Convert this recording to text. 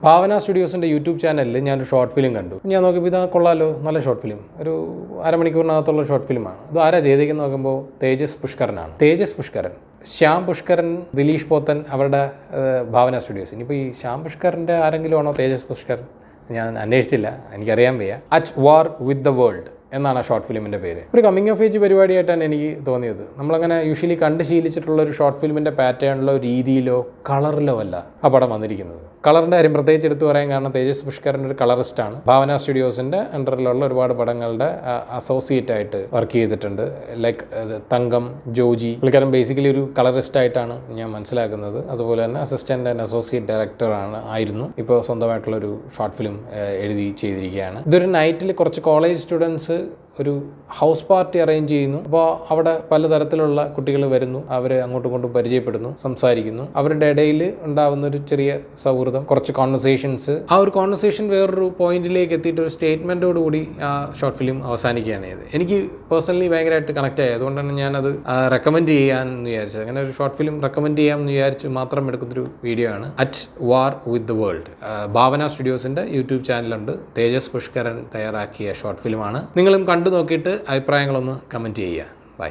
ഭാവന സ്റ്റുഡിയോസിൻ്റെ യൂട്യൂബ് ചാനലിൽ ഞാനൊരു ഷോർട്ട് ഫിലിം കണ്ടു. ഞാൻ നോക്കിയപ്പോൾ ഇത് കൊള്ളാലോ, നല്ല ഷോർട്ട് ഫിലിം, ഒരു അരമണിക്കൂറിനകത്തുള്ള ഷോർട്ട് ഫിലിമാണ്. ഇത് ആരാ ചെയ്തേക്കെന്ന് നോക്കുമ്പോൾ തേജസ് പുഷ്കരനാണ്. തേജസ് പുഷ്കരൻ, ശ്യാം പുഷ്കരൻ, ദിലീഷ് പോത്തൻ, അവരുടെ ഭാവന സ്റ്റുഡിയോസ്. ഇനിയിപ്പോൾ ഈ ശ്യാം പുഷ്കറിൻ്റെ ആരെങ്കിലും ആണോ തേജസ് പുഷ്കരൻ? ഞാൻ അന്വേഷിച്ചില്ല, എനിക്കറിയാൻ വയ്യ. At war with the world എന്നാണ് ആ ഷോർട്ട് ഫിലിമിൻ്റെ പേര്. ഒരു കമ്മിങ് ഓഫ് ഏജ് പരിപാടിയായിട്ടാണ് എനിക്ക് തോന്നിയത്. നമ്മളങ്ങനെ യൂഷ്വലി കണ്ട് ശീലിച്ചിട്ടുള്ള ഒരു ഷോർട്ട് ഫിലിമിൻ്റെ പാറ്റേണിലോ രീതിയിലോ കളറിലോ അല്ല ആ പടം വന്നിരിക്കുന്നത്. കളറിൻ്റെ കാര്യം പ്രത്യേകിച്ച് എടുത്തു പറയാൻ കാരണം തേജസ് പുഷ്കരൻ ഒരു കളറിസ്റ്റാണ്. ഭാവന സ്റ്റുഡിയോസിൻ്റെ അണ്ടറിലുള്ള ഒരുപാട് പടങ്ങളുടെ അസോസിയേറ്റ് ആയിട്ട് വർക്ക് ചെയ്തിട്ടുണ്ട്. ലൈക്ക് തങ്കം, ജോജി. പുള്ളിക്കാരൻ ബേസിക്കലി ഒരു കളറിസ്റ്റായിട്ടാണ് ഞാൻ മനസ്സിലാക്കുന്നത്. അതുപോലെ തന്നെ അസിസ്റ്റൻ്റ് ആൻഡ് അസോസിയേറ്റ് ഡയറക്ടറാണ് ആയിരുന്നു. ഇപ്പോൾ സ്വന്തമായിട്ടുള്ളൊരു ഷോർട്ട് ഫിലിം എഴുതി ചെയ്തിരിക്കുകയാണ്. ഇതൊരു നൈറ്റിൽ കുറച്ച് കോളേജ് സ്റ്റുഡൻസ് ഒരു ഹൗസ് പാർട്ടി അറേഞ്ച് ചെയ്യുന്നു. അപ്പോൾ അവിടെ പലതരത്തിലുള്ള കുട്ടികൾ വരുന്നു, അവർ അങ്ങോട്ടും ഇങ്ങോട്ടും പരിചയപ്പെടുന്നു, സംസാരിക്കുന്നു. അവരുടെ ഇടയിൽ ഉണ്ടാകുന്ന ഒരു ചെറിയ സൗഹൃദം, കുറച്ച് കോൺവെർസേഷൻസ്. ആ ഒരു കോൺവെർസേഷൻ വേറൊരു പോയിന്റിലേക്ക് എത്തിയിട്ട് ഒരു സ്റ്റേറ്റ്മെൻറ്റോട് കൂടി ആ ഷോർട്ട് ഫിലിം അവസാനിക്കുകയാണ് ചെയ്തത്. എനിക്ക് പേഴ്സണലി ഭയങ്കരമായിട്ട് കണക്റ്റ് ആയി. അതുകൊണ്ടാണ് ഞാനത് റെക്കമെൻഡ് ചെയ്യാമെന്ന് വിചാരിച്ചത്. അങ്ങനെ ഒരു ഷോർട്ട് ഫിലിം റെക്കമെൻഡ് ചെയ്യാമെന്ന് വിചാരിച്ച് മാത്രം എടുക്കുന്നൊരു വീഡിയോ ആണ് at war with the world. Bhavana സ്റ്റുഡിയോസിൻ്റെ യൂട്യൂബ് ചാനലുണ്ട്. തേജസ് പുഷ്കരൻ തയ്യാറാക്കിയ ഷോർട്ട് ഫിലിമാണ്. നിങ്ങളും കണ്ടു നോക്കിയിട്ട് അഭിപ്രായങ്ങളൊന്ന് കമൻറ്റ് ചെയ്യുക. ബൈ.